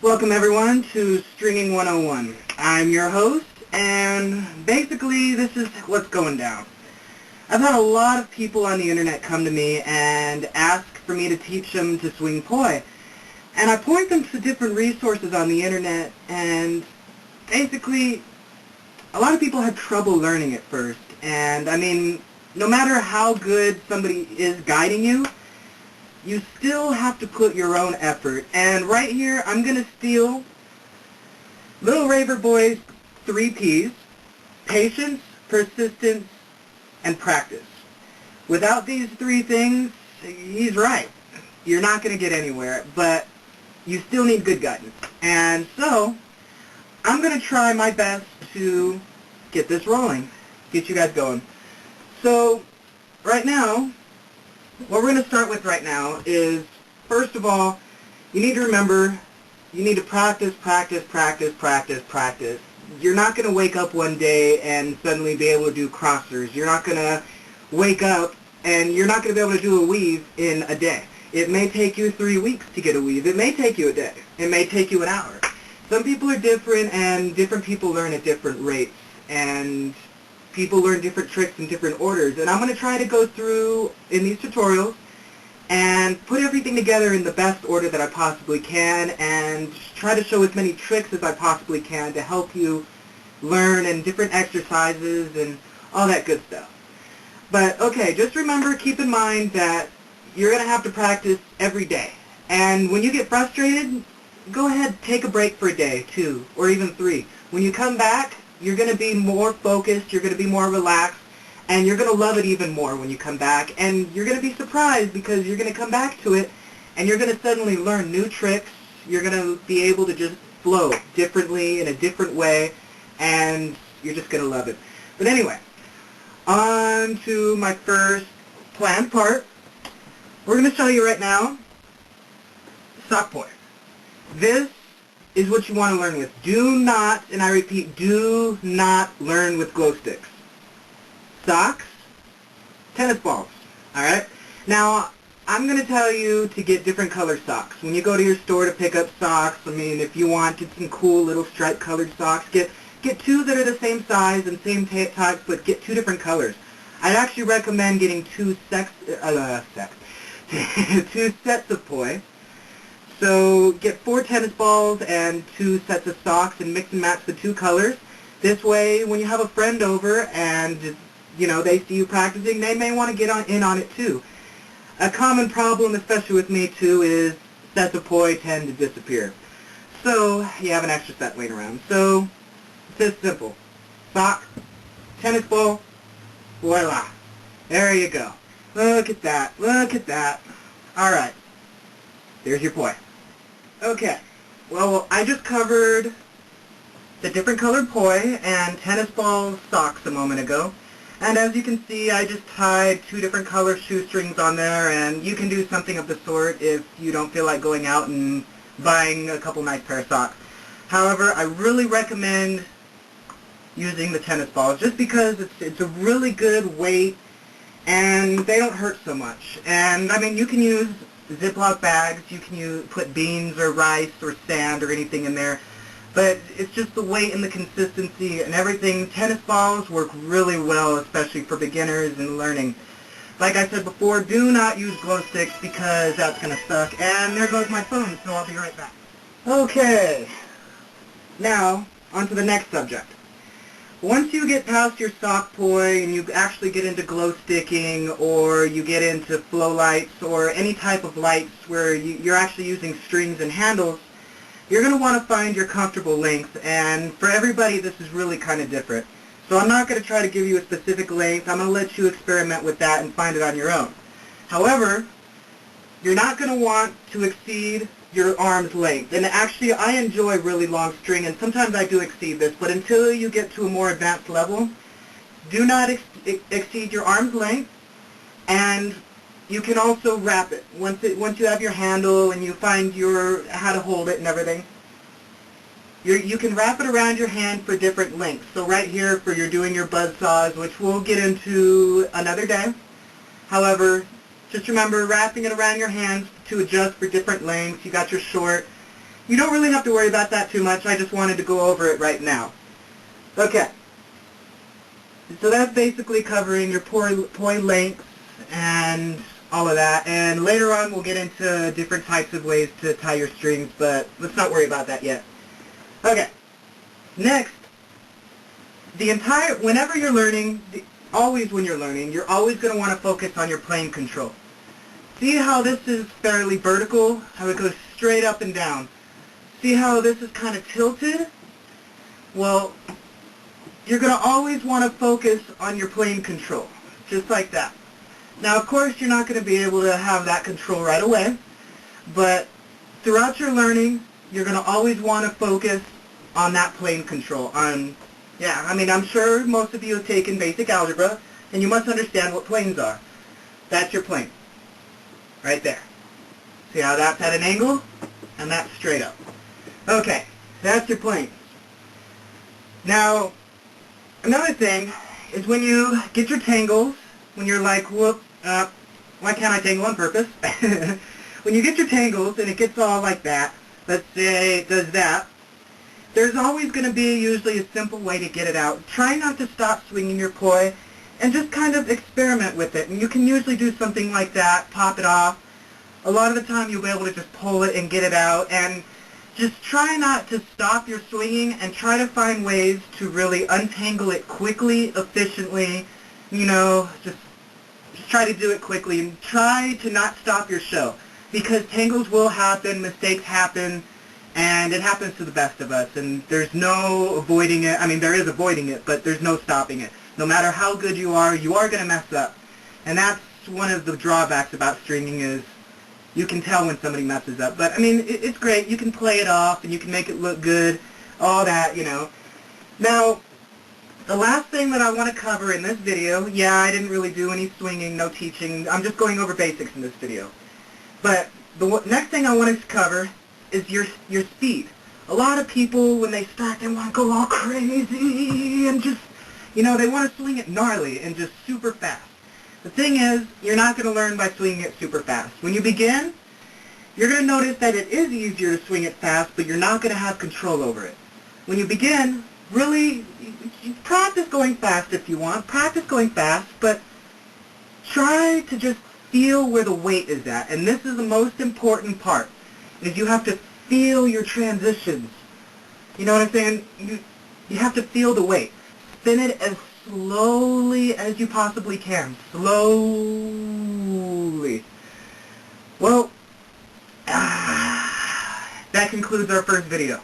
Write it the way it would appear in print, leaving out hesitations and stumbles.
Welcome everyone to Stringing 101. I'm your host, and basically this is what's going down. I've had a lot of people on the internet come to me and ask for me to teach them to swing poi. And I point them to different resources on the internet, and basically a lot of people had trouble learning at first. And I mean, no matter how good somebody is guiding you, you still have to put your own effort. And right here, I'm going to steal Little Raver Boy's 3 Ps: patience, persistence, and practice. Without these 3 things, he's right. You're not going to get anywhere, but you still need good guidance. And so, I'm going to try my best to get this rolling, get you guys going. So, right now, what we're going to start with right now is, first of all, you need to remember, you need to practice, practice, practice, practice, practice. You're not going to wake up one day and suddenly be able to do crossers. You're not going to wake up and you're not going to be able to do a weave in a day. It may take you 3 weeks to get a weave. It may take you a day. It may take you an hour. Some people are different, and different people learn at different rates. And people learn different tricks in different orders, and I'm going to try to go through in these tutorials and put everything together in the best order that I possibly can, and try to show as many tricks as I possibly can to help you learn, and different exercises and all that good stuff. But okay, just remember, keep in mind that you're going to have to practice every day, and when you get frustrated, go ahead, take a break for a day, 2, or even 3. When you come back, you're going to be more focused, you're going to be more relaxed, and you're going to love it even more when you come back. And you're going to be surprised because you're going to come back to it and you're going to suddenly learn new tricks. You're going to be able to just flow differently in a different way, and you're just going to love it. But anyway, on to my first planned part. We're going to show you right now sock poi. This is what you want to learn with. Do not, and I repeat, do not learn with glow sticks. Socks, tennis balls, alright? Now, I'm going to tell you to get different colored socks. When you go to your store to pick up socks, I mean, if you want, get some cool little striped colored socks. Get 2 that are the same size and same type, but get 2 different colors. I'd actually recommend getting 2 sets of poi. So get 4 tennis balls and 2 sets of socks and mix and match the 2 colors. This way, when you have a friend over and, you know, they see you practicing, they may want to get in on it too. A common problem, especially with me too, is sets of poi tend to disappear. So you have an extra set laying around. So it's just simple. Sock, tennis ball, voila. There you go. Look at that. Look at that. Alright. There's your poi. Okay, well, I just covered the different colored poi and tennis ball socks a moment ago. And as you can see, I just tied 2 different color shoestrings on there, and you can do something of the sort if you don't feel like going out and buying a couple nice pair of socks. However, I really recommend using the tennis balls just because it's a really good weight and they don't hurt so much. And I mean, you can use Ziploc bags, you can put beans or rice or sand or anything in there, but it's just the weight and the consistency and everything. Tennis balls work really well, especially for beginners and learning. Like I said before, do not use glow sticks because that's going to suck. And there goes my phone, so I'll be right back. Okay, now on to the next subject. Once you get past your sock poi and you actually get into glow sticking, or you get into flow lights or any type of lights where you're actually using strings and handles, you're going to want to find your comfortable length, and for everybody this is really kind of different. So I'm not going to try to give you a specific length. I'm going to let you experiment with that and find it on your own. However, you're not going to want to exceed your arm's length. And actually, I enjoy really long string, and sometimes I do exceed this, but until you get to a more advanced level, do not exceed your arm's length, and you can also wrap it. Once you have your handle and you find how to hold it and everything, you can wrap it around your hand for different lengths. So right here, for you're doing your buzz saws, which we'll get into another day. However, just remember wrapping it around your hands to adjust for different lengths. You got your short, You don't really have to worry about that too much. I just wanted to go over it right now. Okay. So that's basically covering your poi length and all of that. And later on we'll get into different types of ways to tie your strings, but let's not worry about that yet. Okay. Next, whenever you're learning, always when you're learning, you're always going to want to focus on your playing control. See how this is fairly vertical, how it goes straight up and down. See how this is kind of tilted? Well, you're going to always want to focus on your playing control, just like that. Now, of course, you're not going to be able to have that control right away, but throughout your learning, you're going to always want to focus on that plane control. I'm sure most of you have taken basic algebra, and you must understand what planes are. That's your plane, right there. See how that's at an angle, and that's straight up. Okay, that's your plane. Now, another thing is when you get your tangles, when you're like, whoop, why can't I tangle on purpose? When you get your tangles and it gets all like that, let's say it does that, there's always going to be usually a simple way to get it out. Try not to stop swinging your poi and just kind of experiment with it. And you can usually do something like that, pop it off. A lot of the time you'll be able to just pull it and get it out, and just try not to stop your swinging and try to find ways to really untangle it quickly, efficiently, just try to do it quickly and try to not stop your show, because tangles will happen, mistakes happen, and it happens to the best of us, and there's no avoiding it. I mean, there is avoiding it, but there's no stopping it. No matter how good you are going to mess up. And that's one of the drawbacks about stringing is you can tell when somebody messes up. But, I mean, it's great. You can play it off, and you can make it look good, all that, Now, the last thing that I want to cover in this video, yeah, I didn't really do any swinging, no teaching. I'm just going over basics in this video. But the next thing I want to cover is your speed. A lot of people, when they start, they want to go all crazy and just, they want to swing it gnarly and just super fast. The thing is, you're not going to learn by swinging it super fast. When you begin, you're going to notice that it is easier to swing it fast, but you're not going to have control over it. When you begin, really, you practice going fast if you want. Practice going fast, but try to just feel where the weight is at. And this is the most important part, is you have to feel your transitions. You know what I'm saying? You have to feel the weight. Spin it as slowly as you possibly can. Slowly. Well, that concludes our first video.